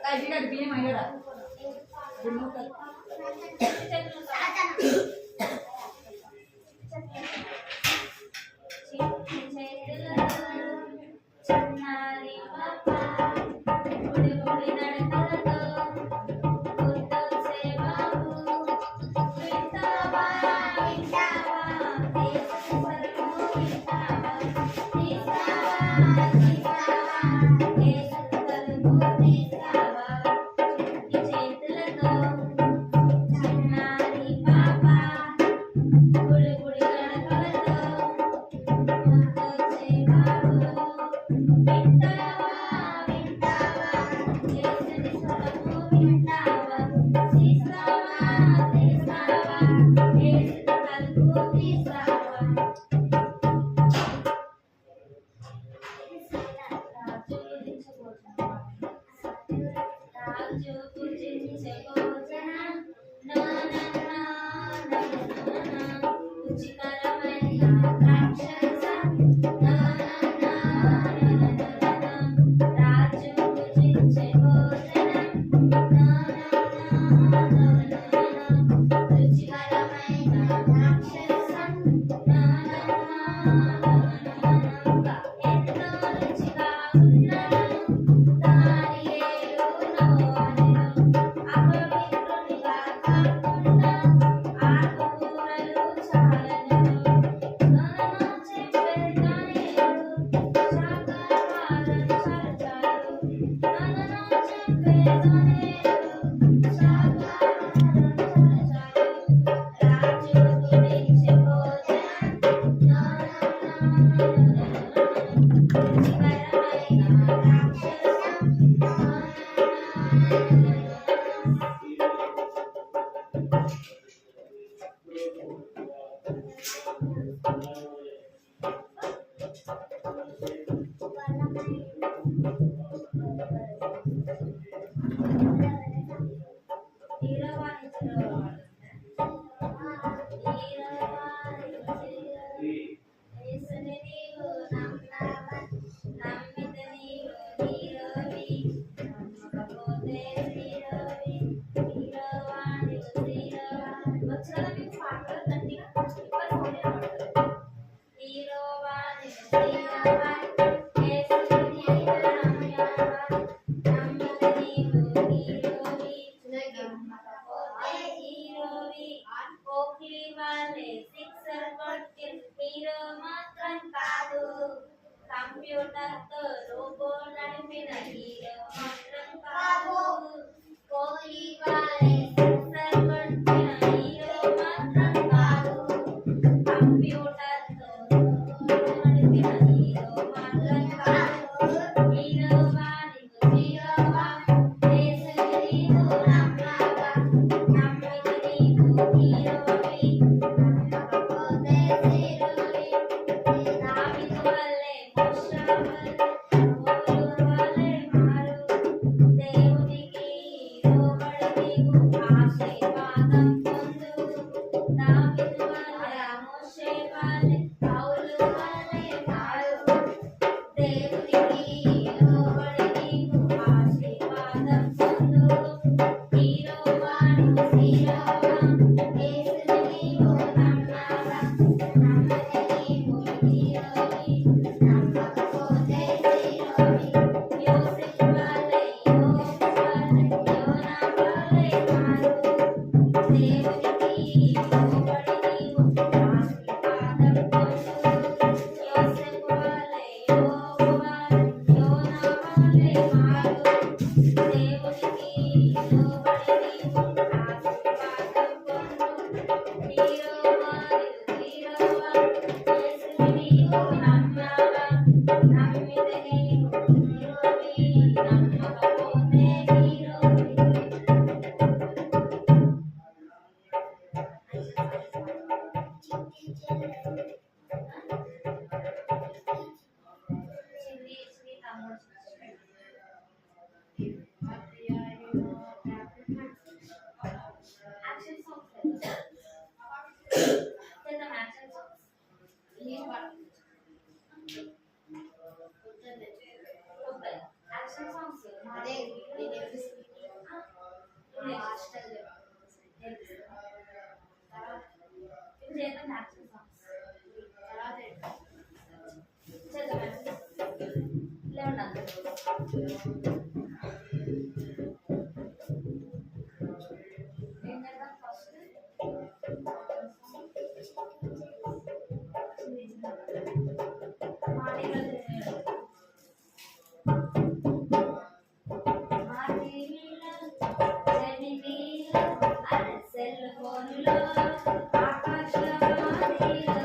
Kajian begini mana dah? Belum kan? Computer తో robo నడిపిన hero మాత్రం కాదు కోహ్లీ వాలే సిక్సర్ కొట్టిన హీరో మాత్రం కాదు కంప్యూటర్ తో రోబో నడిపిన హీరో మాత్రం కాదు హీరో వానికి హీరోవా దేశం నీకు నమ్మగా నమ్మిక నీకు హీరోవి నమ్మకపోతే హీరోవి నావికు వల్లే Hero, చిన్ని తమ్ముడు యాక్షన్ సాంగ్స్ చేద్దాం యాక్షన్ సాంగ్స్ యాక్షన్ సాంగ్స్ అదే నేను హాస్టల్ ఇప్పుడు చేద్దాం యాక్షన్ సాంగ్స్ చేద్దాం ఇలా ఉండాలి ఏం చేద్దాం ఫస్ట్ సెల్ ఫోన్లో ఆకాశవాణిలో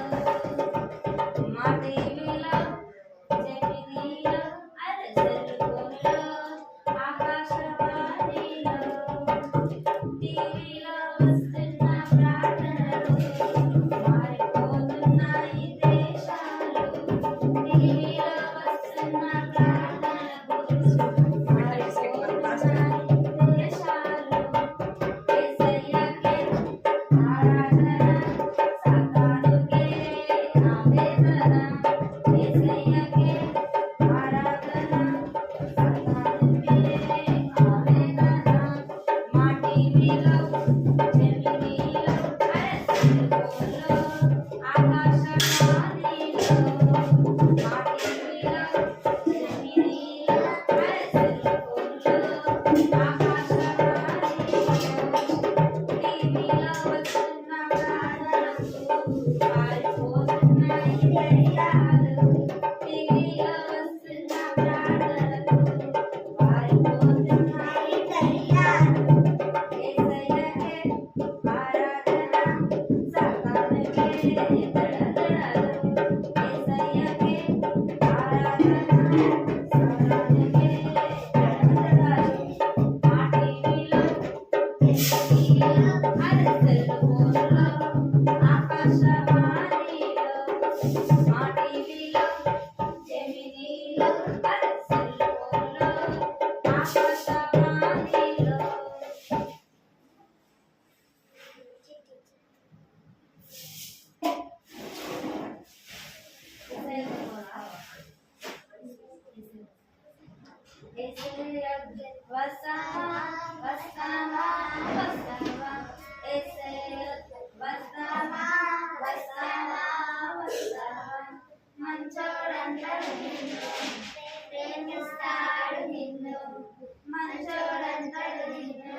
మా టీవీలో జమినీలో అరే సెల్ ఫోన్లో ఆకాశవాణిలో టీవీలో వస్తున్న ప్రార్థనలు మారిపోతున్నాయి దేశాలు టీవీలో వస్తున్న ప్రార్థనలు మారిపోతున్నాయి దేశాలు యేసయ్యకే ఆరాధన సాతానుకే ఆవేదన యేసయ్యకే ఆరాధన సాతానుకే ఆవేదన మా టీవీలో జమినీలో అరే సెల్ ఫోన్లో ఆకాశవాణిలో మా టీవీలో జమినీలో అరే సెల్ ఫోన్లో ఆకాశవాణిలో టీవీలో వస్తున్న ప్రార్థనలు మారిపోతున్నాయి దయ్యాలు టీవీలో వస్తున్న ప్రార్థనలు మారిపోతున్నాయి దయ్యాలు యేసయ్యకే ఆరాధన సాతానుకే దడదడలు యేసయ్యకే ఆరాధన సాతానుకే దడదడలు మా టీవీలో అరే సెల్ ఫోన్లో ఆకాశవాణిలో మా టీవీలో జమినీలో అరే సెల్ ఫోన్లో ఆకాశవాణిలో వస్తావా వస్తావా వస్తావా వస్తావా వస్తావా వస్తావా మంచోడంటాడు నిన్ను ప్రేమిస్తాడు నిన్ను మంచోడంటాడు నిన్ను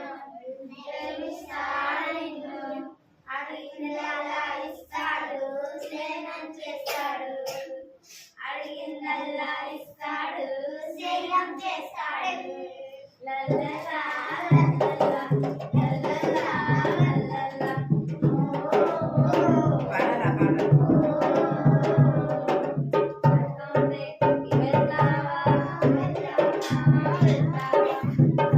ప్రేమిస్తాడు నిన్ను అడిగినలా ఇస్తాడు స్నేహం చేస్తాడు అడిగినలా ఇస్తాడు స్నేహం చేస్తాడు లల్లలా లల్లలా లల్లలా లల్లలా పాడాలా పాడాలి అకౌంట్కి వెళ్తావా వెళ్తావా వెళ్తావా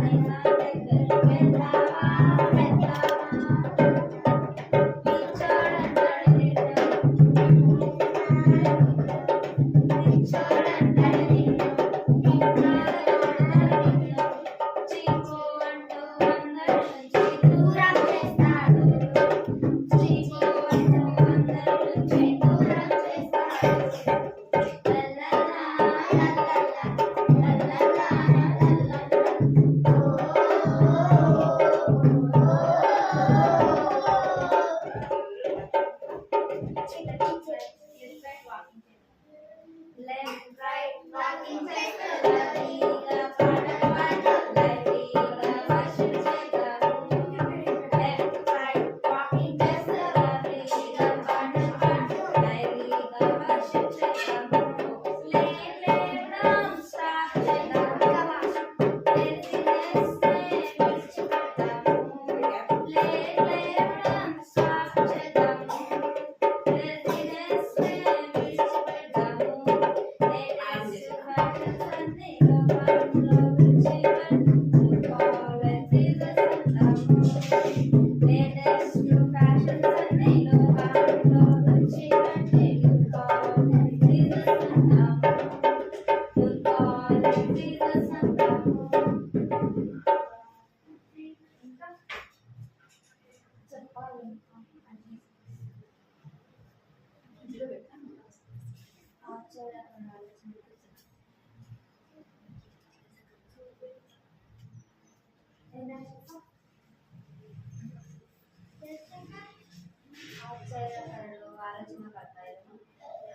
అయినా దగ్గరికి వెళ్తావా వెళ్తావా పిచ్చోడంటాడు నిన్ను పిచ్చోడంటాడు నిన్ను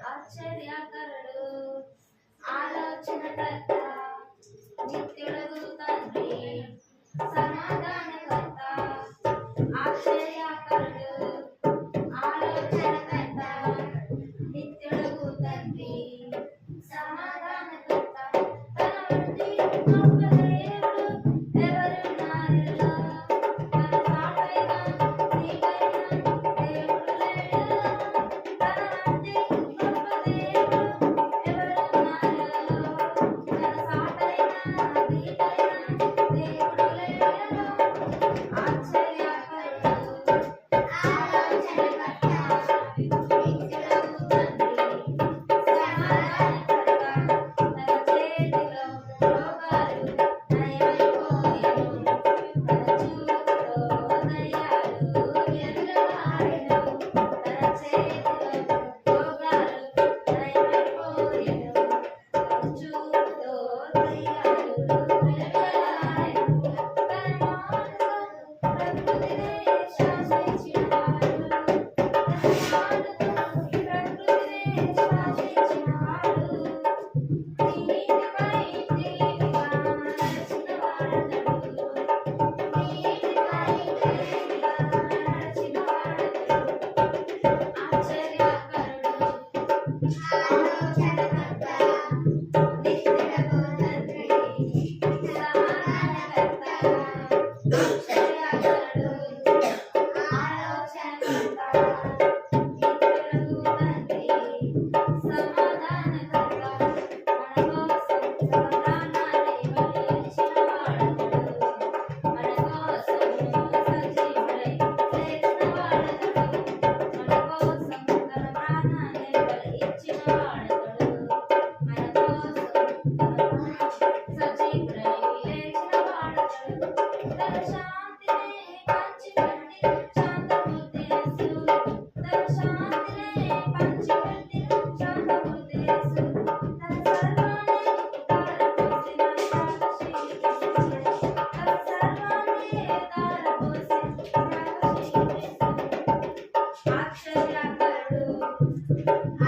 ఆశ్చర్యకరుడు ఆలోచనకర్త నిత్యుడగు తండ్రి సమాధానకర్త ఆశ్చర్యకరుడు ఆలోచనకర్త నిత్యుడగు తండ్రి సమాధానకర్త తన వంటి గొప్ప దేవుడు ఎవరున్నారులో తన సాటైన నీకైన దేవుడు లేడు తన వంటి గొప్ప దేవుడు ఎవరున్నారులో తన సాటైన నీకైన దేవుడు లేడు ఆశ్చర్యకరుడు ఆలోచనకర్త నిత్యుడగు తండ్రి సమాధానకర్త తన చేతిలో రోగాలు నయమైపోయెను తన చూపుతో దయ్యాలు ఎల్లవారెను తన చేతిలో రోగాలు నయమైపోయెను తన చూపుతో దయ్యాలు ఎల్లవారెను తన మాటతో ప్రకృతినే శాసించినవాడు తన మాటతో ప్రకృతినే శాసించినవాడు నీటిపై తేలిగా నడిచినవాడతడు నీటిపై తేలిగా నడిచినవాడతడు ఆశ్చర్యకరుడు ఆలోచనకర్త నిత్యుడగు తండ్రి సమాధానకర్త ఆశ్చర్యకరుడు ఆలోచనకర్త నిత్యుడగు తండ్రి సమాధానకర్త మన కోసం సమాధానాన్ని బలిచ్చినవాడతడు మన కోసం సజీవుడై లేచినవాడతడు మన కోసం తన ప్రాణాన్ని బలిచ్చినవాడతడు మన కోసం సజీవుడై లేచినవాడతడు తన శాంతిని పంచిపెట్టి శాంతమూర్తియేసు తన శాంతిని పంచిపెట్టి శాంతమూర్తియేసు తన సర్వాన్ని ధారపోసిన త్యాగశీలుడేసు తన సర్వాన్ని ధారపోసిన త్యాగశీలుడేసు ఆశ్చర్యకరుడు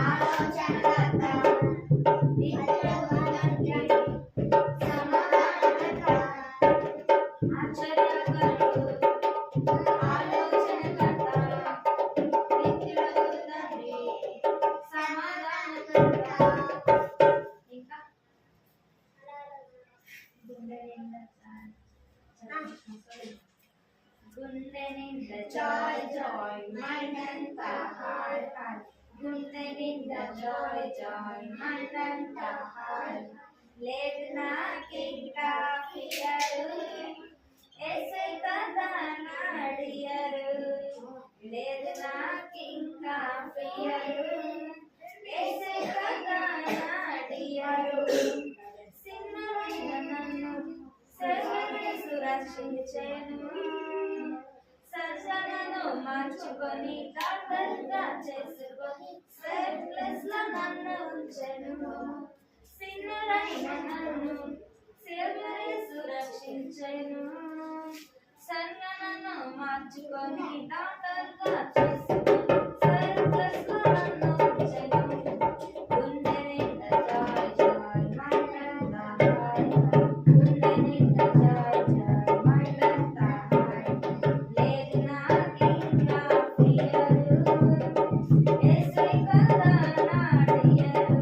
ఆలోచనకర్త నిత్యుడగు తండ్రి సమాధానకర్త ఆశ్చర్యకరుడు ఆలోచనకర్త నిత్యుడగు తండ్రి సమాధానకర్త ఇంకా గుండె నిండా జాయ్ జాయ్ మైండంతా హాయ్ హాయ్ గుండె నిండా జాయ్ జాయ్ మైండంతా హాయ్ లేదు నాకింకా ఫియరు ఏసై కదా నాడియరు లేదు నాకింకా ఫియరు ఏసై కదా నాడియరు సిన్నమైన నన్ను సర్వమే సురక్షించెను సర్జనను మార్చుకొని డాక్టర్గా చేసుకొని సేఫ్ ప్లేస్ లో నన్ను ఉంచెను సిన్నరైన నన్ను సేవరే సురక్షించెను సర్జనను మార్చుకొని డాక్టర్గా చేసుకొని సేఫ్ ప్లేస్ లో నన్ను ఉంచెను గుండె నిండా జాయ్ జాయ్ మైండంతా హాయ్ గుండె నిండా జాయ్ జాయ్ మైండంతా హాయ్ లేదు నాకింకా ఫియరు ఏసై కదా నాడియరు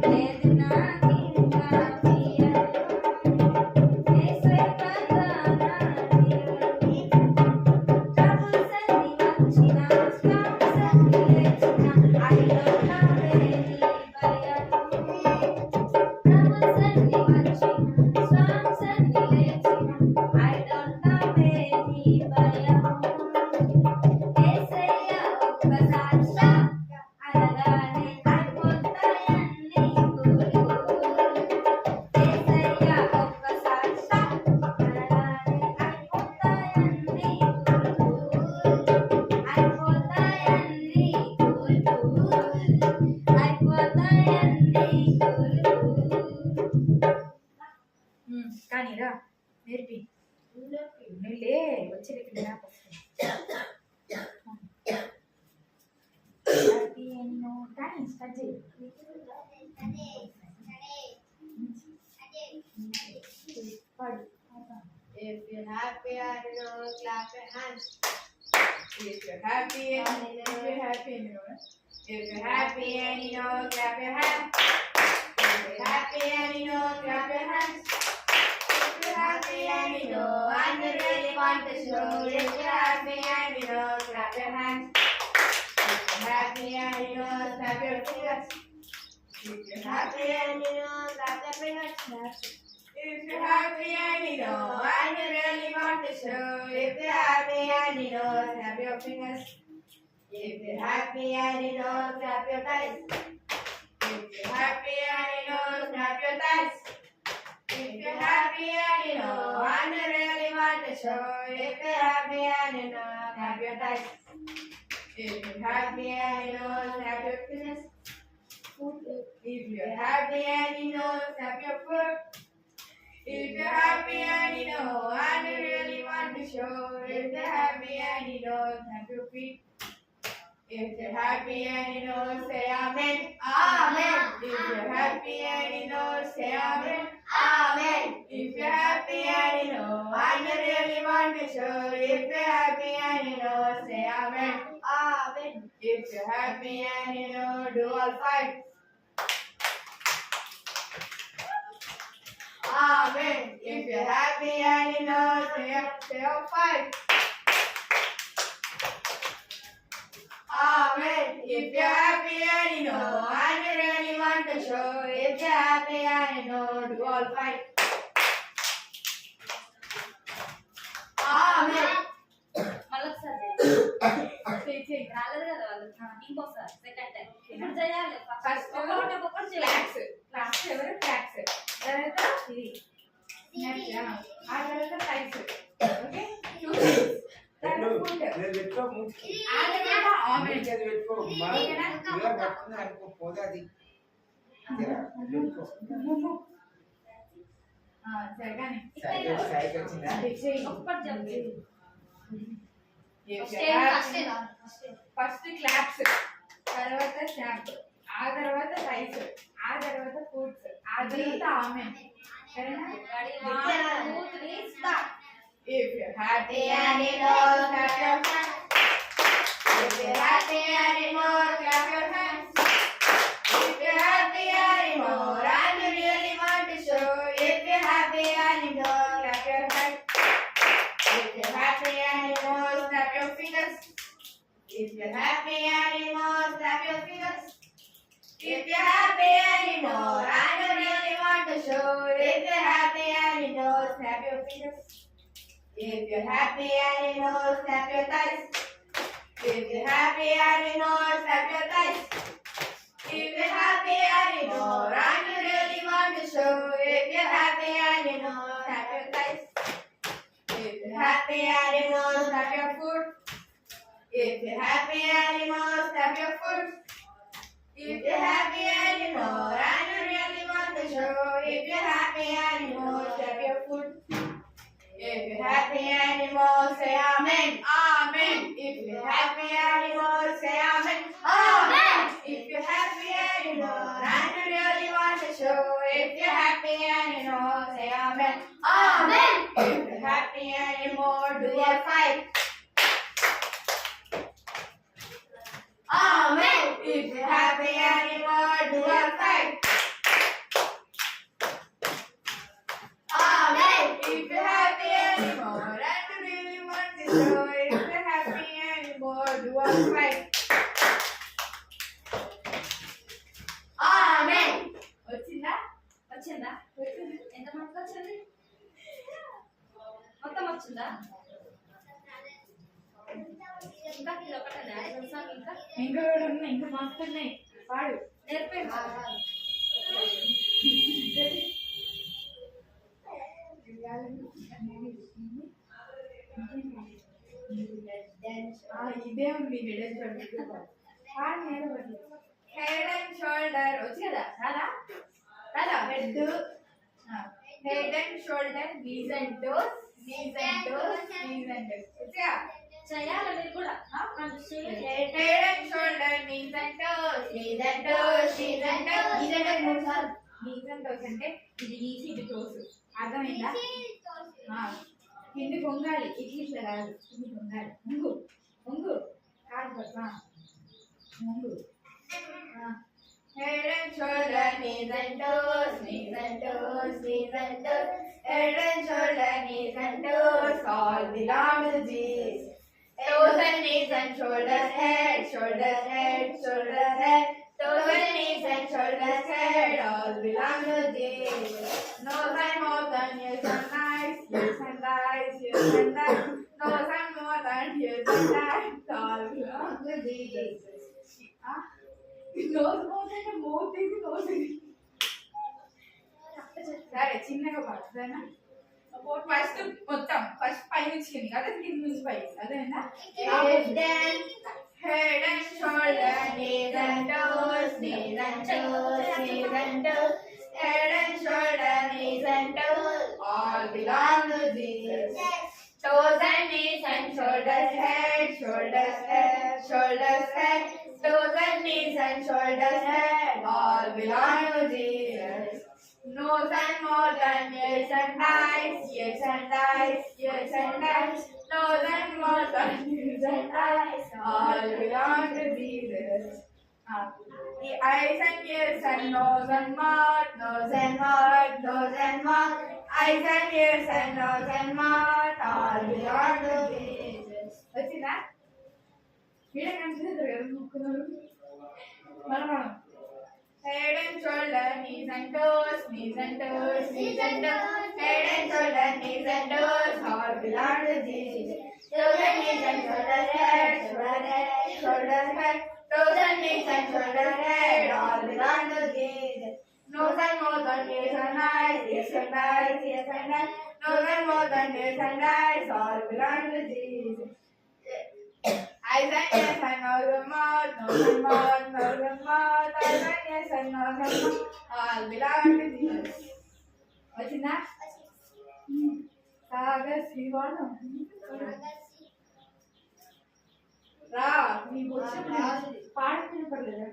లేదు నాకింకా ఫియరు ఏసై కదా నాడియరు ట్రబుల్స్ స్టార్ట్ చేయి. పాడు. If you're happy, I know, clap your hands. If you're happy and you know, if you're happy and you know, if you're happy and you know, clap your hands. If you're happy and you know, clap your hands. If you're happy and you know, and you really want to show. If you're happy and you know, clap your hands. If you're happy and you know, snap your fingers. If you're happy and you know, clap your fingers. If you're happy and you know, and you really want to show. If you're happy and you know, snap your fingers. If you're happy and you know, clap your thighs. If you're happy and you know, snap your thighs. If you're happy and you know, and you really want to show. If you're happy and you know, snap your thighs. If you're happy and you know, snap your fingers. If you're happy and you know, snap your foot. If you're happy and you know, and you really want to show. If you're happy and you know, snap your feet. If you're happy and you know, say amen. Amen. If you're happy and you know, say amen. Amen. If you're happy and you know, and you really want to show. If you're happy and you know, say amen. Amen. If you're happy and you know, do all five. Amen. If you're happy and you know, say all five. Amen. If you're happy and you know, and you really want to show. If you're happy and you know, do all five. Amen. మళ్ళొకసారి చెయ్యి. రాలేదు కదా వాళ్ళు ఇంకోసారి second time ఇప్పుడు చేయాలి First ఒక్కొక్కటి చేయాలి క్లాక్స్ ఎవరు క్లాక్స్ తర్వాత ఇది నెక్స్ట్ ఆ తర్వాత టైప్స్ ఓకే టూ తర్వాత ఫుడ్ నేను పెట్టుకో ముందుకి ఆ తర్వాత ఆమెన్ అది పెట్టుకో ఇలా పట్టుకుని అనుకో పోతే అది పెట్టుకో సరే కానీ సైకిల్ వచ్చిందా ఒక్కటి చెప్పి ఫస్ట్ క్లాప్స్ తర్వాత స్నాప్ ఆ తర్వాత టైప్స్ ఆ తర్వాత ఫుడ్స్ ఆ తర్వాత ఆమెన్ సరేనా If you're happy and you know, clap your hands. If you're happy and you know, clap your hands. If you're happy and you know, and you really want to show. If you're happy and you know, clap your hands. If you're happy and you know, snap your fingers. If you're happy and you know, snap your fingers. If you're happy and you know, and you really want to show. If you're happy and you know, snap your fingers. If you're happy and you know, snap your thighs. If you're happy and you know, snap your thighs. If you're happy and you know, and you really want to show. If you're happy and you know, snap your thighs. If you're happy and you know, snap your foot. If you're happy and you know, snap your foot. If you're happy and you know, and you really want to show. If you're happy and you know, snap your foot. If you're happy and you know, say amen. Amen. If you're happy and you know, say amen. Amen. If you're happy and you know, and you really want to show. If you're happy and you know, say amen. Amen. If you're happy and you know, do a fight. Amen. If you're happy and you know, do a fight. Amen. If you're happy anymore, and you really want to show. If you're happy anymore, do a fight. Amen. వచ్చిందా వచ్చిందా వచ్చింది ఎంత మందికి వచ్చింది మొత్తం వచ్చిందా ఇంకా ఇది ఒకటేనా తెలుసా ఇంకా ఇంకా కూడా ఉన్నాయి ఇంకా మస్తు ఉన్నాయి పాడు నేర్పేయండి ఇదే ఉంది head and shoulder head and shoulder వచ్చి కదా రాదా రాదా head head and shoulder knees and toes knees and toes knees and toes వచ్చా చేయాలి మీరు కూడా Head and shoulder, knees and toes, knees and toes, knees and toes. knees and toes మూడు సార్లు. Knees and toes అంటే ఇది knees ఇది toes. అర్థమైందా? కింది పొంగాలి, ఇట్లా కాదు, కింది పొంగాలి. ముంగు ముంగు కాదు పట్ల ముంగు. Head and shoulder, knees and toes, knees and toes, knees and toes. Head and shoulder, knees and toes, all belong to Jesus. Toes and knees and shoulders, head, shoulders, head, shoulders, head. Toes and knees and shoulders, head, all belong to Jesus. Nose and mouth and ears and eyes, ears and eyes, ears and eyes. Nose and mouth and ears and eyes, all belong to Jesus. Nose, mouth and mouth is nose. సరే చిన్నగా పడుతుందా first మొత్తం first పై నుంచి కింది కదా కింది నుంచి పై అదేనా head and shoulder, knees and toes, knees and toes, knees and toes. Head and shoulder, knees and toes, all belong to Jesus. Toes and knees and shoulders, head, shoulders, head, shoulders, head. Toes and knees and shoulders, head, all belong to Jesus. Nose and mouth and ears and eyes, ears and eyes, ears and eyes. Nose and mouth and ears and eyes, all belong to Jesus. The eyes and ears and nose and mouth, nose and mouth, nose and mouth. Eyes and ears and nose and mouth, all belong to Jesus. వచ్చిందా? Video కనిపిస్తుంది కదా ముక్కున్నారు మనం Head and shoulder, knees and toes, knees and toes, knees and toes. Head and shoulder, knees and toes, all belong to Jesus. Toes and knees and shoulder, head, shoulder, head, shoulder, head. Toes and knees and shoulder, head, all belong to Jesus. Nose and mouth and ears and eyes, ears and eyes, ears and eyes. Nose and mouth and ears and eyes, all belong to Jesus. Eyes and ears and nose and mouth, nose and mouth, nose and mouth. Eyes and ears and nose and mouth, all belong to Jesus. వచ్చిందా? సాగర్ శ్రీవాణం రా నీ పాడుతున్న పర్లేదా?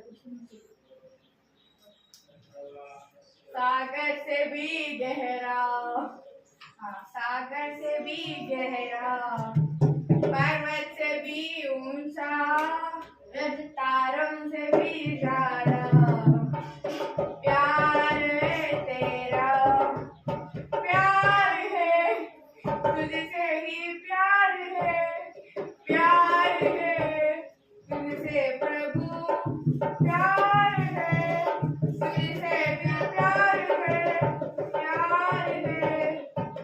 सागर से भी गहरा, सागर से भी गहरा, पर्वत से भी ऊंचा, तारों से भी ज्यादा प्यार है तेरा, प्यार है तुझसे ही प्यार है, प्यार है तुझसे प्रभु, प्यार है तुझसे भी प्यार है, प्यार है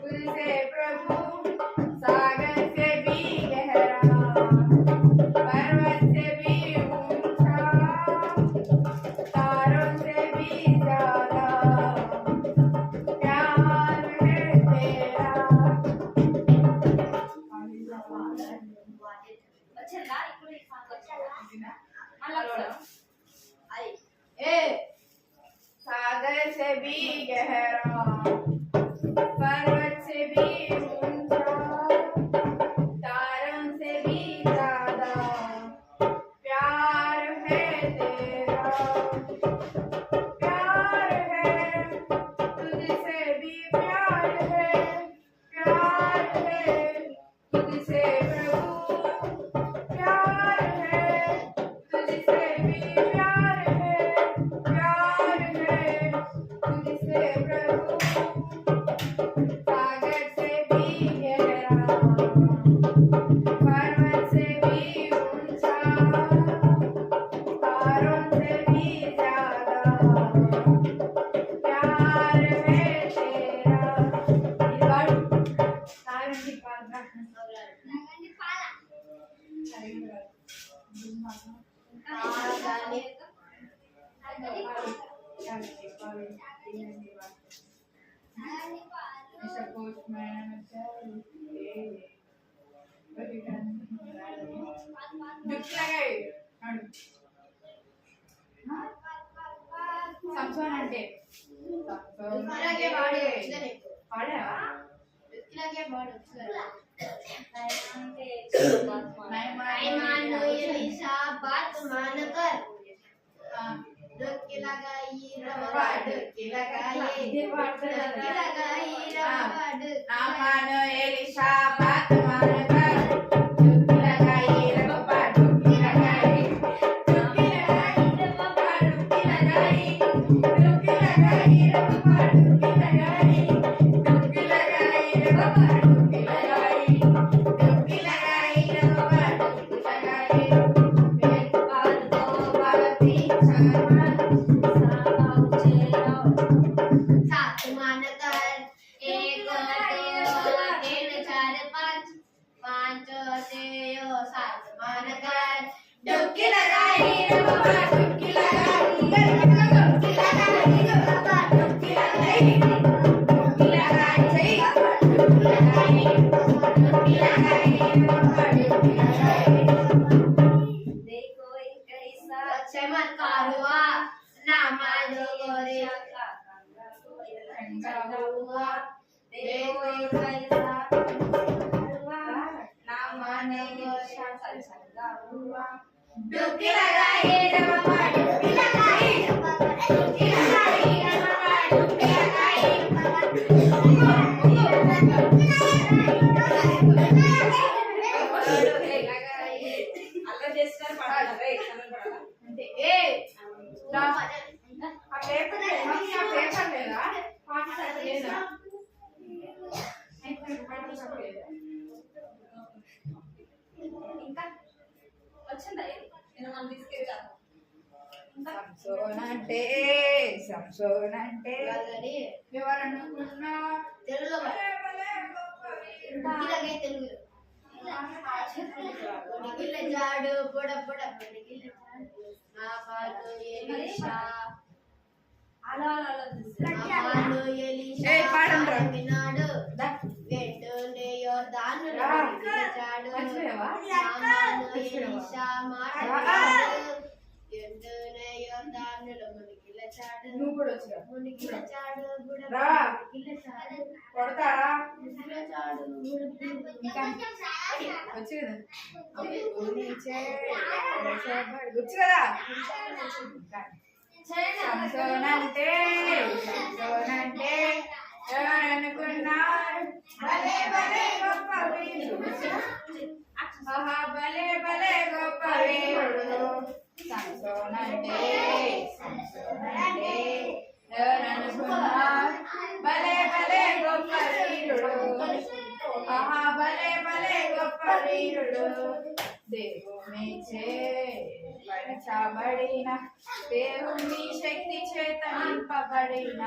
तुझसे प्रभु। सागर से भी गहरा, पर्वत से भी ऊंचा, तारों से भी ज्यादा प्यार है तेरा। వచ్చిందా? ఇప్పుడు ఈ సాంగ్ వచ్చిందా? सागर से भी गहरा, पर्वत से भी ऊंचा, तारों से भी ज्यादा प्यार है तेरा, प्यार है तुझसे भी प्यार है, प्यार है तुझसे प्रभु, प्यार है तुझसे भी प्यार है, प्यार है तुझसे प्रभु। सागर से भी गहरा, पर्वत से भी ऊंचा, तारों से भी ज्यादा प्यार है तेरा। ఇది వాడు సాగండి పాడరా సంసోన్ అంటే ఇలాగే వాడు వచ్చిందని పాడావా? ఇలాగే వాడు వచ్చిందని అంటే నయమాను एलिशा बात मानकर डुबकी लगाई रवा डुबकी लगाई डुबकी लगाई रवा नामान एलिशा बात मानकर डुबकी लगाई रवा डुबकी लगाई डुबकी लगाई रवा डुबकी लगाई डुबकी लगाई रवा डुबकी लगाई डुबकी लगाई रवा डुबकी लगाई डुबकी लगाई रवा डुबकी लगाई एक बार दो बार तीन चार सात मानकर एक दो तीन चार पाँच पाँच छः सात मानकर डुबकी लगाई रे बाबा डुबकी लगाई डुबकी लगाई रे बाबा डुबकी लगाई डुबकी लगाई सही डुबकी लगाई रे बाबा डुबकी लगाई देखो एक ऐसा चमत्कार हुआ नामाज गोरे हुआ देखो एक ऐसा नामाने हुआ डुबकी लगाई रे बाबा डुबकी लगाई डुबकी लगाई रे बाबा डुबकी लगाई అలా చేస్తారు పడాలి అంటే ఏ ఆ పేపర్ లేదా పాఠశాల లేదా ఇంకా వచ్చిందా నేను మనం తీసుకెళ్తాను సంసోనంటే ఎవరనుకున్నా తెలుగులో ఇలాగే తెలుగులో జాడు పొడ పొడ నా పాటు ఎలిషా అలా నామాలు ఎలిషా ఏయ్, పాడండ్రా. వినాడు వెంటనే యోర్దాను జాడు మర్చిపోయావా? నామాలు ఎలిషా మాట్లాడు వెంటనే యోర్దానులో మునిగిలచాడు నువ్వు కూడా వచ్చిరా మునిగిలచాడు రా. మునిగిలచాడు కొడతారా మునిగిలచాడు ఇంకా వచ్చు కదా వచ్చు కదా సంసోనంటే ఎవరనుకున్నారు భలే భలే గొప్ప వీరుడు ఆహా భలే భలే గొప్ప వీరుడు సంసోనంటే ఎవరనుకున్నారు భలే భలే గొప్ప వీరుడు ఆహా భలే భలే గొప్ప వీరుడు దేవుని పరచబడిన దేవుని శక్తి చేత నింపబడిన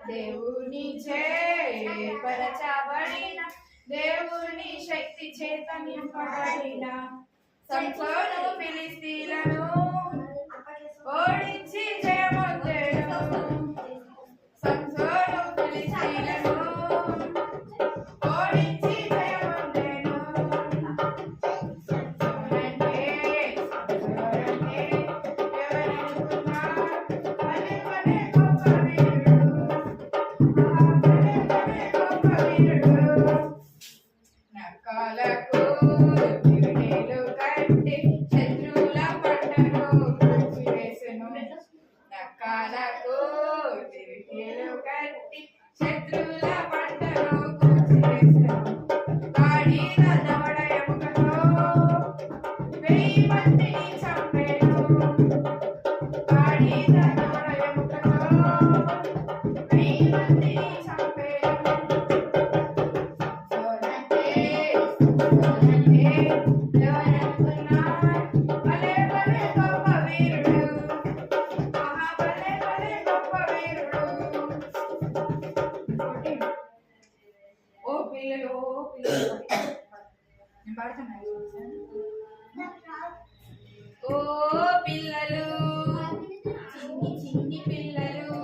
దేవుని పరచబడిన దేవుని శక్తి చేత నింపబడిన సంసోను ఫిలిస్తీయులను ఓడించి జయమొందెను సంసోను ఫిలిస్తీయులను ఓడించి జయమొందెను నక్కలకు దివిటీలు కట్టి శత్రువుల పంటను కూల్చివేసెను. నక్కలకు దివిటీలు కట్టి శత్రువుల పంటను కూల్చివేసెను. గాడిద దవడ ఎముకతో 1000 మందిని చంపెను. గాడిద దవడ ఎముకతో 1000 మందిని చంపెను. ఓ పిల్లలు నేను పాడుతున్నా ఓ పిల్లలు చిన్ని చిన్ని పిల్లలు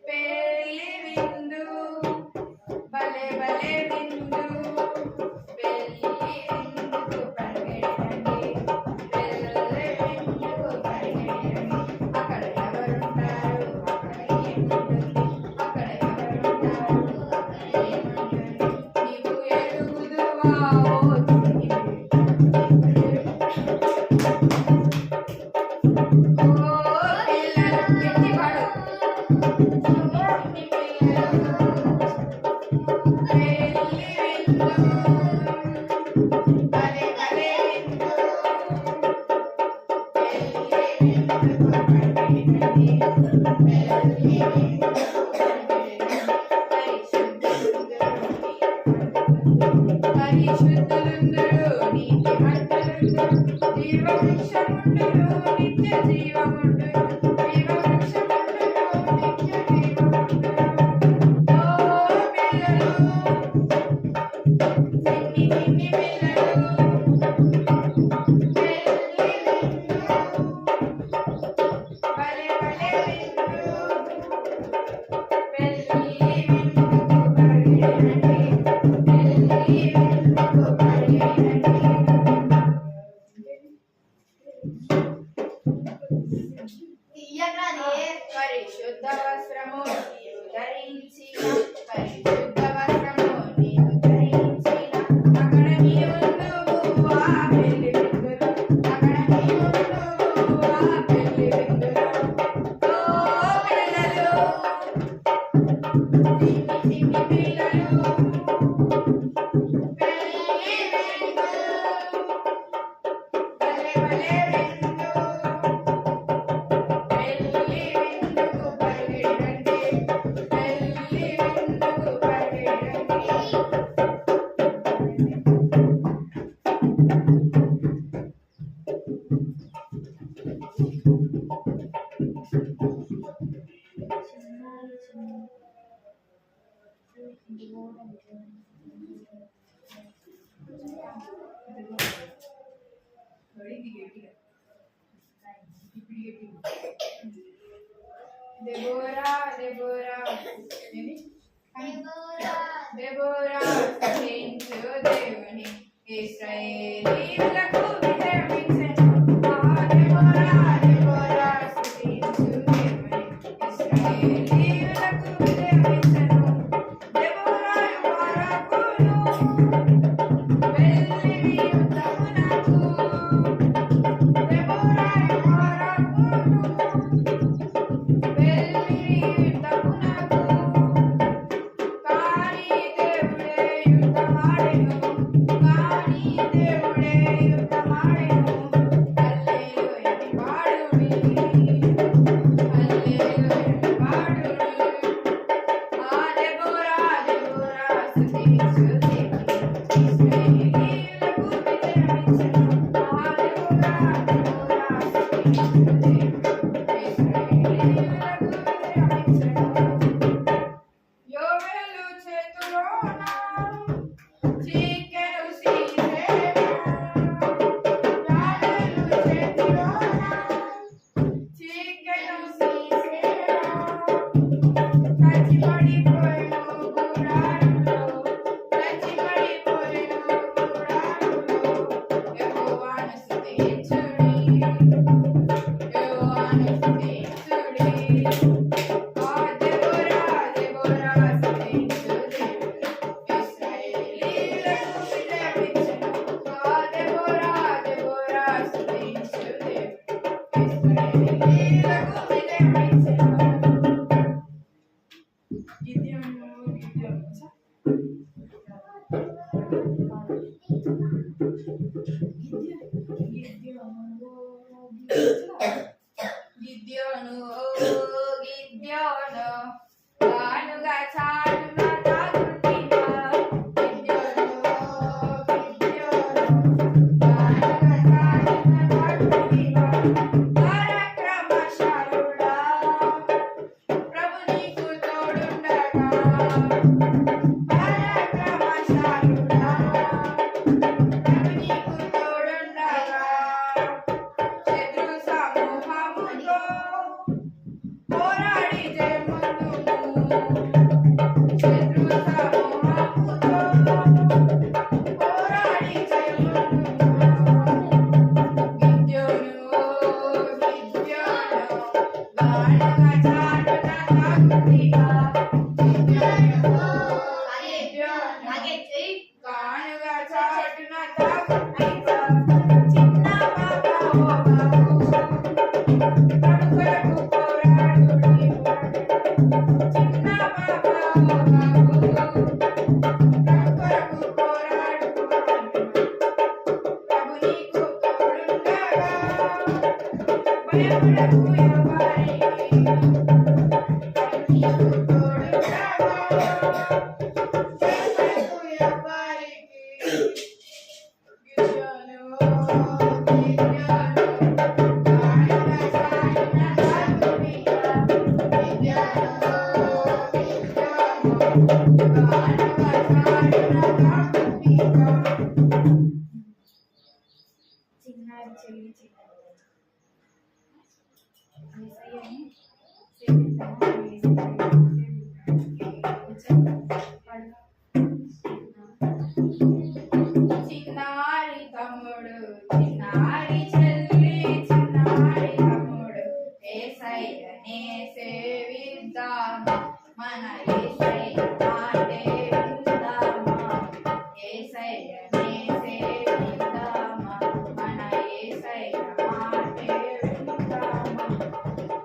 పెళ్లి విందు భలే భలే విందు పెళ్లి విందుకు పరిగెడండి పెళ్లి విందుకు పరిగెడండి అక్కడ ఎవరుంటారు అక్కడ ఏముంటుంది అక్కడ ఎవరుంటారు అక్కడ ఏముంటుంది నీవు ఎరుగుదువా ఓ చిన్ని పరిశుద్ధ వస్త్రము నీవు ధరించిన పరిశుద్ధ వస్త్రము నీవు ధరించిన అక్కడ నీవుందువు ఆ పెళ్లి విందులో అక్కడ నీవుందువు ఆ పెళ్లి విందులో ఓ పిల్లలు చిన్ని పిల్లలు పెళ్లి విందు భలే భలే విందు పెళ్లి విందుకు పరిగెడండి పెళ్లి విందుకు పరిగెడండి దెబోరా దెబోరా ఏంది దెబోరా స్తుతించు దేవుని ఇశ్రాయేలీయులకు విజయమిచ్చెను ఆ దెబోరా దెబోరా స్తుతించు దేవుని ఇశ్రాయేలీయులకు విజయమిచ్చెను దెబోరా బారాకును వెళ్ళిరి యుద్ధమునకు దెబోరా బారాకును వెళ్ళిరి యుద్ధమునకు కాని దేవుడే యుద్ధమాడెను కాని దేవుడే యుద్ధమాడెను హల్లెలూయా పాడుడి హల్లెలూయా పాడుడి ఆ దెబోరా దెబోరా స్తుతించు దేవుని ఇశ్రాయేలీయులకు విజయమిచ్చెను ఆ దెబోరా దెబోరా స్తుతించు దేవుని ఇశ్రాయేలీయులకు విజయమిచ్చెను యోవేలు చేతులోన చీకెను సీసెను యావేలు చేతులోన చీకెను సీసెను కచ్చిపడిపోయెను గుడారంలో కచ్చిపడిపోయెను గుడారంలో యెహోవాను స్తుతించుడి యెహోవాను స్తుతించుడి ఆ దెబోరా దెబోరా స్తుతించు దేవుని ఇశ్రాయేలీయులకు విజయమిచ్చెను ఆ దెబోరా దెబోరా స్తుతించు దేవుని ఇశ్రాయేలీయులకు విజయమిచ్చెను గిద్యోను గిద్యోను గిద్యోను ఓ గిద్యోను తానుగా చాటున తాగుంటివా గిద్యోను ఓ గిద్యోను తానుగా చాటున తాగుంటివా పరాక్రమశాలుడా ప్రభు నీకు తోడుండగా పరాక్రమశాలుడా ప్రభు నీకు తోడుండగా శత్రు సమూహముతో పోరాడి జయముందుము శత్రు సమూహముతో పోరాడి జయముందుము గిద్యోను గిద్యోను గాఢంగా చాటున తాగుంటివా గిద్యోను గానుగా చాటున తాగుంటివా చిన్న పాప ఓ బాబు ప్రభువులకు పోరాడుడి చిన్న పాప ఓ బాబు ప్రభువులకు పోరాడు ప్రభు నీకు తోడుండగా చిన్నారి చెల్లి చిన్నారి చిన్నారి తమ్ముడు చిన్నారి చెల్లి చిన్నారి తమ్ముడు యేసయ్యనే సేవిద్దామా మన యేసయ్య మాటే విందామా యేసయ్యనే సేవిద్దామా మన యేసయ్య మాటే విందామా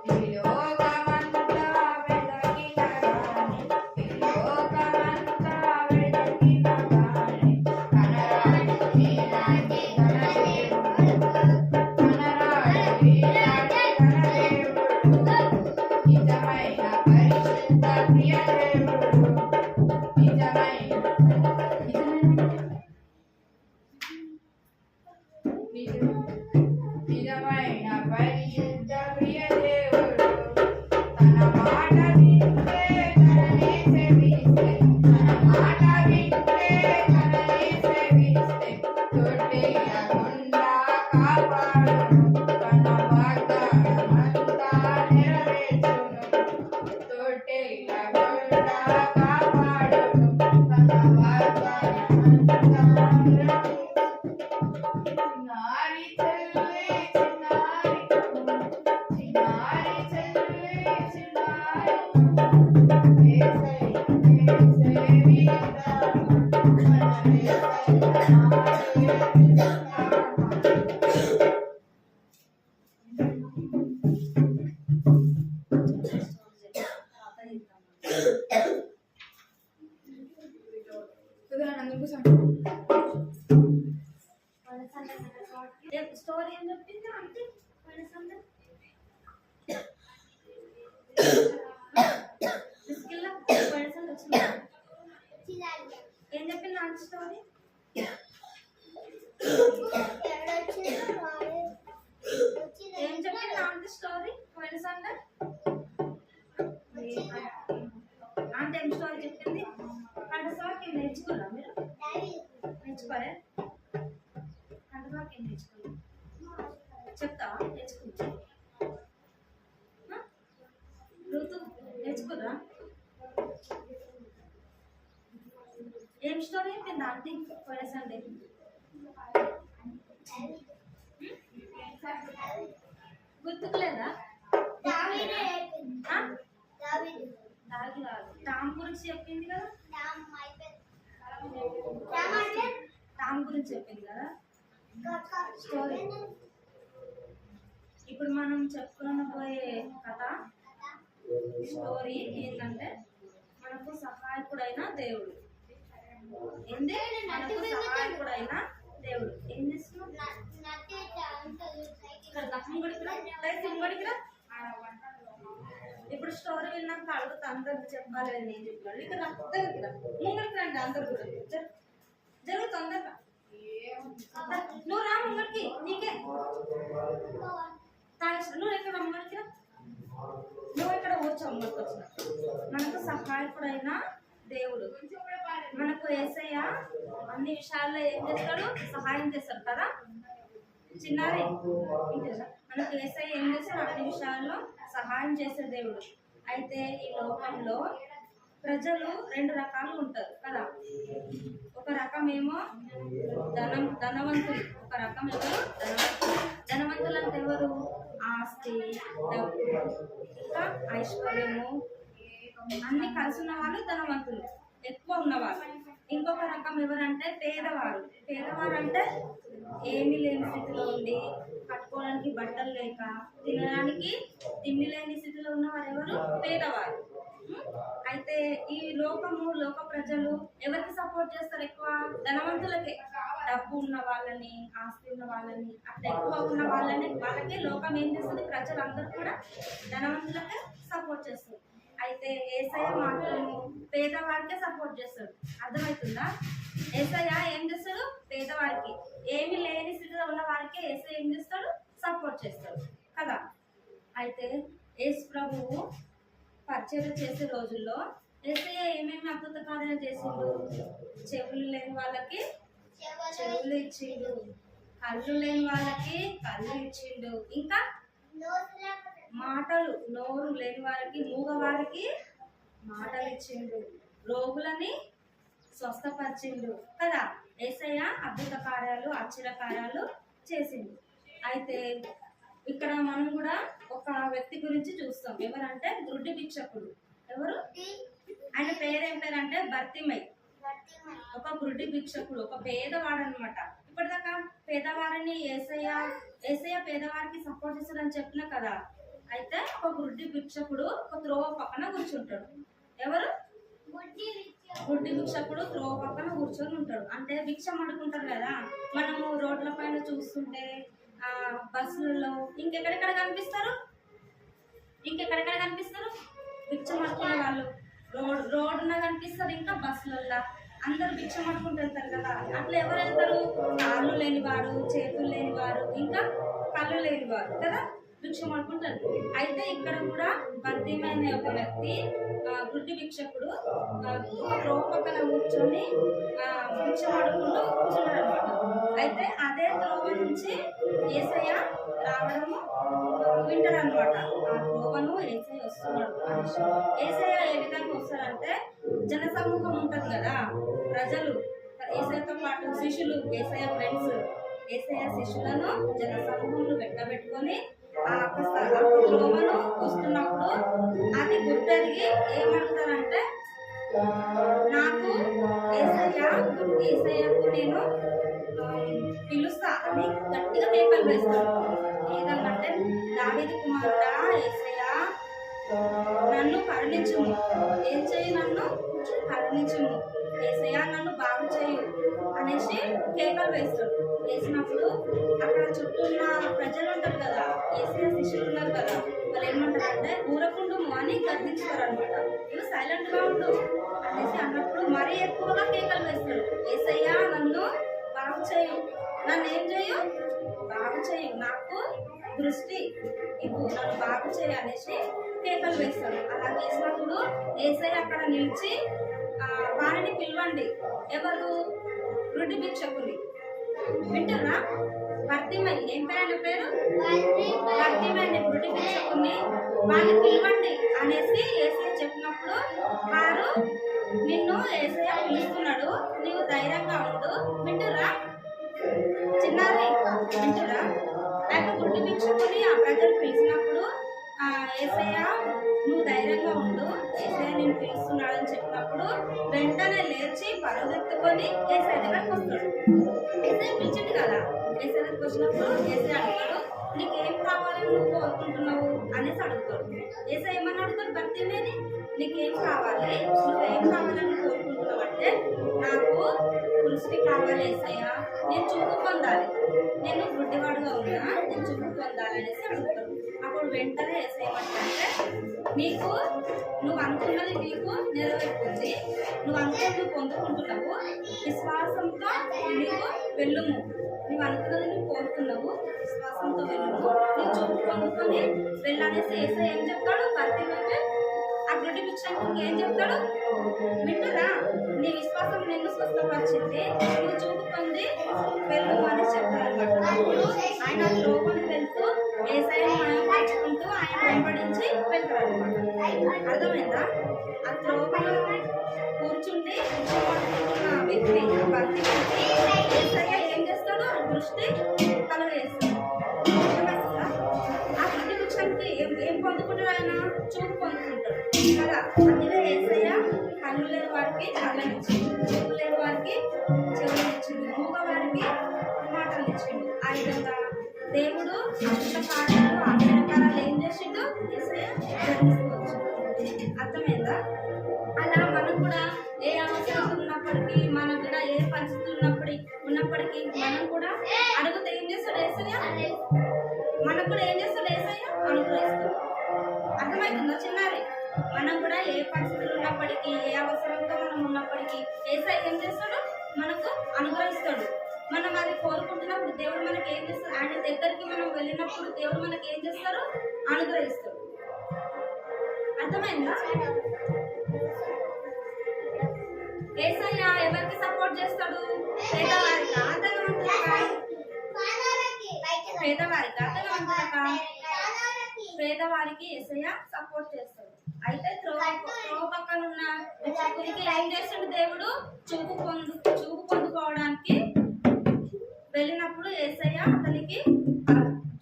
ఈ లోకమంతా వెతికిన గాని ఈ లోకమంతా వెతికిన గాని కనరాని నీలాంటి ఘనదేవుడు కనరాని నీలాంటి ఘనదేవుడు నిజమైన పరిశుద్ధ ప్రియదేవుడు నిజమైన నిజమైన పరిశుద్ధ ప్రియదేవుడు తన మాట వింటే తననే సేవిస్తే తన మాట వింటే తననే సేవిస్తే తొట్టెయకుండా కాపాడును తన వాగ్దానమంతా నెరవేర్చును తొట్టెయకుండా కాపాడును తన వాగ్దానమంతా నెరవేర్చును చిన్నారి చెల్లి చిన్నారి తమ్ముడు చిన్నారి చెల్లి చిన్నారి తమ్ముడు యేసయ్యనే సేవిద్దామా మన యేసయ్య మాటే విందామా స్టోరీ ఏం చెప్పింది అంటే ఏం చెప్పింది అంటే స్టోరీ ఏం చెప్పింది అంటే స్టోరీ పోయిన సండే అంటే ఏం స్టోరీ చెప్పింది కంటసాకి నేర్చుకున్నా మీరు నేర్చుకోలే కంటసాకి నేర్చుకోలేదు చెప్తావా నేర్చుకుంటా ఋతు నేర్చుకురా ఏం స్టోరీ చెప్పింది ఆంటీ పోయిన సండే గుర్తుకులేదా దాగి రాదు టామ్ గురించి చెప్పింది కదా టామ్ గురించి చెప్పింది కదా స్టోరీ ఇప్పుడు మనం చెప్పుకోబోయే కథ స్టోరీ ఏంటంటే మనకు సహాయకుడైన దేవుడు ఏందే మనకు సహాయకుడైన దేవుడు ఏం చేస్తున్నావు ఇక్కడ దమ్ముడికిరా ఇప్పుడు స్టోరీ విన్నాక అడుగుతా అందరికి చెప్పాలి అని నేను చెప్పాడు ఇక్కడ దగ్గర ముంగడికి రండి అందరు కూడా జరుగు తొందరగా నువ్వు రా ముంగడికి నీకే నువ్వు ఎక్కడ ముంగడికి రా నువ్వు ఇక్కడ వచ్చావు ముంగడికి వచ్చిన మనకు సహాయకుడైన దేవుడు మనకు యేసయ్య అన్ని విషయాల్లో ఏం చేస్తాడు సహాయం చేస్తాడు కదా చిన్నారి మనకు యేసయ్య ఏం చేస్తాడు అన్ని విషయాల్లో సహాయం చేసే దేవుడు అయితే ఈ లోకంలో ప్రజలు రెండు రకాలు ఉంటారు కదా ఒక రకం ఏమో ధనవంతులు ఒక రకం ఎవరు ధనవంతులు అంటే ఎవరు ఆస్తి డబ్బు ఇంకా ఐశ్వర్యము అన్ని కలిసి ఉన్న వాళ్ళు ధనవంతులు ఎక్కువ ఉన్నవారు ఇంకొక రకం ఎవరంటే పేదవారు పేదవారు అంటే ఏమీ లేని స్థితిలో ఉండి కట్టుకోవడానికి బట్టలు లేక తినడానికి తిండి లేని స్థితిలో ఉన్నవారు ఎవరు పేదవారు అయితే ఈ లోక ప్రజలు ఎవరికి సపోర్ట్ చేస్తారు? ఎక్కువ ధనవంతులకే. డబ్బు ఉన్న వాళ్ళని, ఆస్తి ఉన్న వాళ్ళని, అట్లా ఎక్కువ ఉన్న వాళ్ళకే లోకం ఏం చేస్తుంది? ప్రజలందరూ కూడా ధనవంతులకే సపోర్ట్ చేస్తారు. అయితే యేసయ్య మాత్రం పేదవారికే సపోర్ట్ చేస్తాడు. అర్థమవుతుందా? యేసయ్య ఏం చేస్తాడు? పేదవారికి, ఏమి లేని స్థితిలో ఉన్న వారికి యేసయ్య ఏం చేస్తాడు? సపోర్ట్ చేస్తాడు కదా. అయితే యేసు ప్రభువు పరిచయం చేసే రోజుల్లో యేసయ్య ఏమేమి అద్భుత కార్యాలు చేసిండు? చెవులు లేని వాళ్ళకి చెవులు ఇచ్చిండు, కళ్ళు లేని వాళ్ళకి కళ్ళు ఇచ్చిండు, ఇంకా నోరు లేని వారికి, మూగవారికి మాటలు ఇచ్చిండు, రోగులని స్వస్థపరిచిండు కదా. యేసయ్య అద్భుత కార్యాలు, ఆశ్చర్య కార్యాలు చేసిండు. అయితే ఇక్కడ మనం కూడా ఒక వ్యక్తి గురించి చూస్తాం. ఎవరంటే గ్రుడ్డి భిక్షకుడు. ఎవరు? ఆయన పేరు ఏం పేరంటే బర్తిమై. ఒక గ్రుడ్డి భిక్షకుడు, ఒక పేదవాడు అనమాట. ఇప్పటిదాకా పేదవారిని యేసయ్య పేదవారికి సపోర్ట్ చేస్తాడని చెప్పిన కదా. అయితే ఒక గ్రుడ్డి భిక్షకుడు ఒక త్రోవ పక్కన కూర్చుంటాడు. ఎవరు? గుడ్డి భిక్షకుడు త్రోవ పక్కన కూర్చొని ఉంటాడు. అంటే భిక్షం అడుగుంటారు కదా మనము రోడ్ల పైన చూస్తుంటే, బస్సులలో ఇంకెక్కడెక్కడ కనిపిస్తారు? భిక్షం అడుకునే వాళ్ళు రోడ్డున కనిపిస్తారు. ఇంకా బస్సులలో అందరు భిక్షం అడుకుంటూ వెళ్తారు కదా. అట్లా ఎవరు వెళ్తారు? కాళ్ళు లేనివారు, చేతులు లేనివారు, ఇంకా కళ్ళు లేనివారు కదా భిక్షం అడుకుంటారు. అయితే ఇక్కడ కూడా బర్తిమైన ఒక వ్యక్తి, గుడ్డి భిక్షకుడు, త్రోవ పక్కన కూర్చొని భిక్షం అడుకుంటూ కూర్చున్నాడు అనమాట. అయితే అదే త్రోవ నుంచి యేసయ్య రావడము వింటాడు అనమాట. ఆ త్రోవను యేసయ్య వస్తున్నాడు అనేసి. యేసయ్య ఏ విధంగా వస్తాడంటే, జనసమూహం ఉంటుంది కదా, ప్రజలు, యేసయ్యతో పాటు శిష్యులు, యేసయ్య ఫ్రెండ్స్, యేసయ్య శిష్యులను జనసమూహంలో పెట్టబెట్టుకొని ఆ త్రోవను వస్తున్నప్పుడు అది గుర్తెరిగి ఏమంటారంటే, నాకు యేసయ్యకు నేను పిలుస్తా అని గట్టిగా కేకలు వేస్తాడు. ఏదంటే, దావీదు కుమారుడా యేసయ్య, నన్ను కరుణించుము, ఏం చేయి? నన్ను కరుణించుము, యేసయ్య నన్ను బాగు చేయు అనేసి కేకలు వేస్తాడు. వేసినప్పుడు అక్కడ చుట్టూ ఉన్న ప్రజలు ఉంటారు కదా, యేసయ్య శిష్యులు ఉన్నారు కదా, వాళ్ళు ఏమంటారంటే, ఊరకుండుము అని గర్దించుతారు అనమాట. ఇవి సైలెంట్ గా ఉండు అనేసి అన్నప్పుడు మరీ ఎక్కువగా కేకలు వేస్తాడు. యేసయ్య నన్ను బాగు చేయు, నన్ను ఏం చేయు? బాగు చేయు, నాకు దృష్టి ఇవ్వు, నన్ను బాగు చేయి అనేసి కేకలు వేస్తాడు. అలా వేసినప్పుడు యేసయ్య అక్కడ నిలిచి, వారిని పిలవండి. ఎవరు? గుడ్డి భిక్షకుని. వింటున్నా? బర్తిమై. ఏం పేరు? బర్తిమై గుడ్డి భిక్షకుని. వారిని పిలవండి అనేసి యేసయ్య చెప్పినప్పుడు, వారు నిన్ను యేసయ్య పిలుస్తున్నాడు, నీవు ధైర్యంగా ఉండు. వింటురా చిన్నారి? వింటురా? అయితే గుడ్డి భిక్షకుని ఆ ప్రజలు పిలిచినప్పుడు, యేసయ్య నువ్వు ధైర్యంగా ఉండు, యేసయ్య నేను పిలుస్తున్నాడని చెప్పినప్పుడు వెంటనే లేచి పరుగెత్తుకొని యేసయ్య దగ్గరకు వస్తాడు. యేసయ్య పిలిచింది కదా. యేసయ్య దగ్గరకు వచ్చినప్పుడు యేసయ్య అడుగుతాడు, నీకేం కావాలని నువ్వు కోరుకుంటున్నావు అనేసి అడుగుతాడు. యేసయ్య ఏమని అడుగుతాడు? బర్తిమేని, నీకేం కావాలి? నువ్వేం కావాలని కోరుకుంటున్నావు అంటే, నాకు దృష్టి కావాలి యేసయ్య, నేను చూపు పొందాలి, నేను గుడ్డివాడుగా ఉన్నా, నేను చూపు పొందాలి అనేసి అడుగుతాడు. అప్పుడు వెంటనే యేసయ్య ఏమంటాడంటే, నువ్వు అనుకున్నది నీకు నెరవేరుతుంది, నువ్వు అనుకున్నది పొందుకుంటున్నావు, విశ్వాసంతో నీవు వెళ్ళుము, నువ్వు అనుకున్నది నువ్వు కోరుకున్నావు, విశ్వాసంతో వెళ్ళుము, నీ చూపు పొందుకొని వెళ్ళనేసి యేసయ్య ఏం చెప్తాడు? బర్తిమేకి, ఆ గుడ్డి భిక్షకునికి ఏం చెప్తాడు? వింటురా? నీ విశ్వాసం నిన్ను స్వస్థపరిచింది, నువ్వు చూపు పొంది వెళ్ళు అని చెప్తారన్నమాట. అప్పుడు ఆయన త్రోవను వెళ్తూ యేసయ్యను మహిమపరుచుకుంటూ ఆయన వెంబడించి వెళ్తారన్నమాట. అర్థమైందా? ఆ త్రోవను కూర్చుండి కూర్చోబడుతున్న వ్యక్తి బర్తిమేకి యేసయ్య ఏం చేస్తాడు? దృష్టి కలుగజేస్తాడు. అర్థమవుతుందా? ఆ గుడ్డి భిక్షకునికి ఏం పొందుకుంటాడు? ఆయన చూపు పొందుకుంటాడు కదా. అందుకే యేసయ్య కళ్ళు లేని వారికి కళ్ళని ఇచ్చిండు, చెవులు లేని వారికి చెవులు ఇచ్చిండు, మూగవారికి మాటలు ఇచ్చిండు. ఆ విధంగా దేవుడు అద్భుత కార్యాలు, ఆశ్చర్యకార్యాలు ఏం చేసిండు? యేసయ్య జరిగిస్తూ వచ్చిండు. అర్థమైందా? అలా ఉన్నప్పటికీ మనకు కూడా ఏ పరిస్థితులు ఉన్నప్పటికీ మనం కూడా అడిగితే ఏం చేస్తాడు యేసయ్య? మనకు కూడా ఏం చేస్తాడు యేసయ్య? అనుగ్రహిస్తాడు. అర్థమవుతుందా చిన్నారి? మనం కూడా ఏ పరిస్థితులు ఉన్నప్పటికీ ఏ అవసరంతో మనం ఉన్నప్పటికీ యేసయ్య ఏం చేస్తాడు? మనకు అనుగ్రహిస్తాడు. మనం అది కోరుకుంటున్నప్పుడు దేవుడు మనకి ఏం చేస్తాడు? ఆయన దగ్గరికి మనం వెళ్ళినప్పుడు దేవుడు మనకి ఏం చేస్తాడు? అనుగ్రహిస్తాడు. అర్థమైందా? యేసయ్య ఎవరికి సపోర్ట్ చేస్తాడు? పేదవారికా ధనవంతులకా? పేదవారికా ధనవంతులకా? పేదవారికి యేసయ్య సపోర్ట్ చేస్తాడు. అయితే త్రోవ పక్కన ఉన్న వ్యక్తికి ఏం చేస్తాడు దేవుడు? చూపు పొందుకోవడానికి వెళ్ళినప్పుడు యేసయ్య అతనికి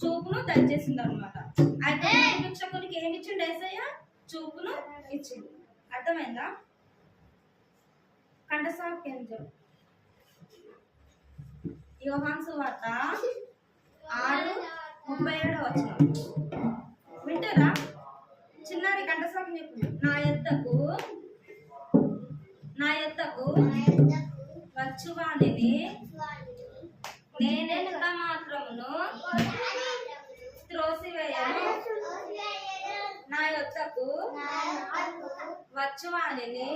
చూపును దయచేసింది అనమాట. అయితే భిక్షకునికి ఏమి ఇచ్చిండు యేసయ్య? చూపును ఇచ్చిండు. అర్థమైందా? కంఠసాకేంద్రం యోహాను సువార్త 6:37 వింటారా? చిన్నారి కంఠసాకి చెప్పు. నా యొద్దకు వచ్చువానిని నేనెంత మాత్రమును త్రోసివేయను. నా యొద్దకు వచ్చువానిని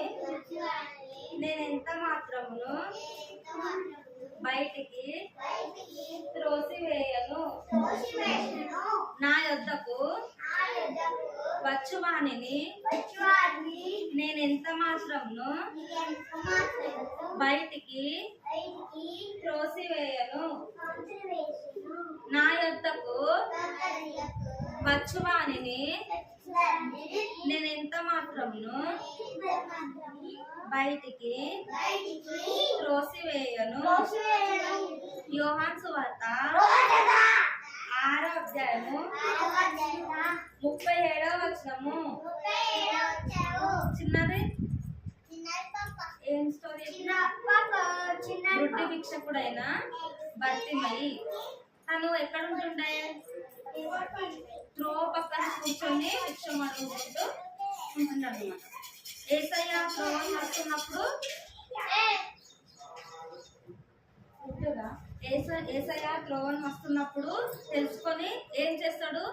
నేనెంత మాత్రమును బయటికి త్రోసివేయను. నా యొద్దకు వచ్చువానిని నేనెంత మాత్రమును బయటికి త్రోసివేయను. నా యొద్దకు వచ్చువానిని నేనెంత మాత్రమును బయటికి త్రోసివేయను. యోహాను సువార్త 6:37 చిన్నది ఏం స్టోరీ? వృద్ధి భిక్షకుడైన బర్తిమయి తను ఎక్కడ ఉంటుండే? త్రోవ పక్కన కూర్చొని భిక్షం అడుగుకుంటూ ఉంటున్నాడు అనమాట. యేసయ్య త్రోవను వస్తున్నప్పుడు యేసయ్య త్రోవను వస్తున్నప్పుడు తెలుసుకొని ఏం చేస్తాడు?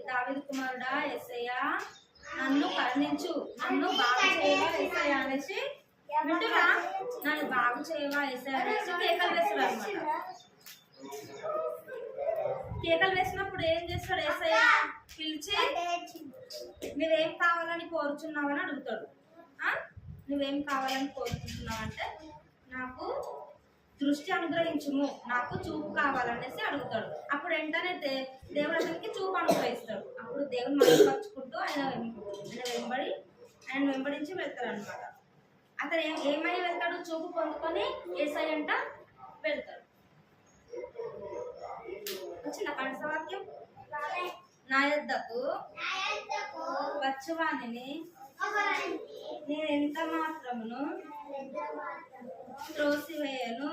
దావీదు కుమారుడా యేసయ్య నన్ను కరుణించు, నన్ను బాగు చేయవా యేసయ్య అనేసి వింటురా? నన్ను బాగు చేయవా యేసయ్య అనేసి కేకలు వేస్తాడు అనమాట. కేకలు వేసినప్పుడు ఏం చేస్తాడు యేసయ్య? పిలిచి నువ్వేం కావాలని కోరుచున్నావని అడుగుతాడు. నువ్వేం కావాలని కోరుకుంటున్నావంటే నాకు దృష్టి అనుగ్రహించుము, నాకు చూపు కావాలనేసి అడుగుతాడు. అప్పుడు వెంటనే దేవుడు అతనికి చూపు అనుగ్రహిస్తాడు. అప్పుడు దేవుడు మనపరుచుకుంటూ ఆయన వెంబడించి వెళ్తాడు అనమాట. అతను ఏమై వెళ్తాడు? చూపు పొందుకొని యేసయ్య అంట వెళ్తాడు. వచ్చిన కంఠవాక్యం నా యొద్దకు వచ్చువానిని నేనెంత మాత్రమును త్రోసివేయను.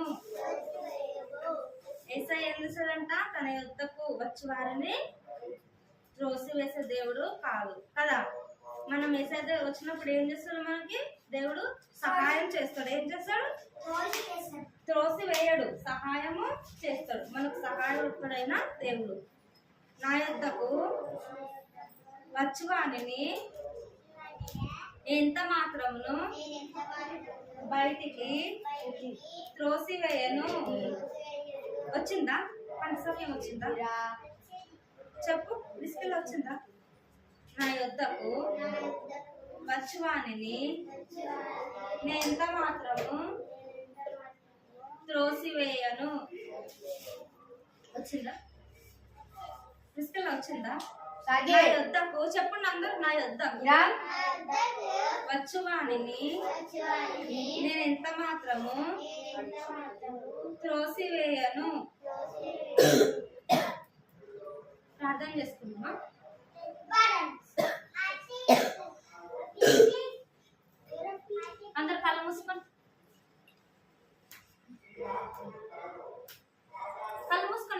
యేసయ్య ఏం చేశాడంట? తన యొద్దకు వచ్చి వారిని త్రోసివేసే దేవుడు కాదు కదా. మనం యేసయ్య వచ్చినప్పుడు ఏం చేస్తాడు? మనకి దేవుడు సహాయం చేస్తాడు. ఏం చేస్తాడు? త్రోసివేయడు, సహాయము చేస్తాడు. మనకు సహాయకుడైన దేవుడు. నా యొద్దకు వచ్చువానిని ఎంత మాత్రమును బయటికి త్రోసివేయను. వచ్చిందా? పంచసమయం వచ్చిందా? చెప్పు, డిస్కెల్ వచ్చిందా? నా యొద్దకు వచ్చువానిని నేనెంత మాత్రము త్రోసివేయను. వచ్చిందా? డిస్కెల్ వచ్చిందా? నా యొద్దకు చెప్పండి అందరూ. నా యొద్దకు వచ్చువానిని నేనెంత మాత్రము త్రోసివేయను. ప్రార్థన చేసుకుందామా? అందరు కళ్ళు మూసుకొని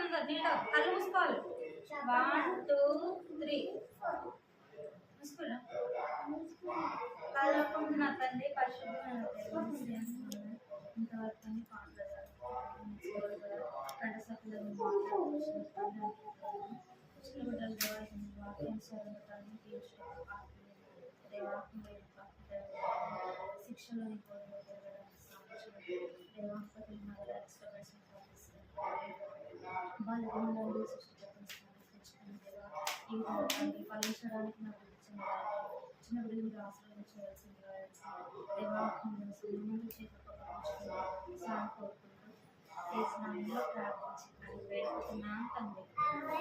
అందరు నీట కళ్ళు మూసుకోవాలి. 1 2 3 మూసుకోరా. కళ్ళు తండ్రి పరిశుభ్రమైన ఇంతవరకు అన్ని పాటలు కంట సభ్యులను మాట్లాడుతున్న చిన్న బిడ్డలు దేవాలయం వాక్యానుసారంగా శిక్షలోని దేవాపతి బాల్యంలో ఫలించడానికి నాకు చిన్న బిడ్డలు ఆశ్రయించవలసిందిగా దేవాలయం సాయం కోరుకుంటూ ప్రార్థించి వేడుకుంటున్నాను తండ్రి.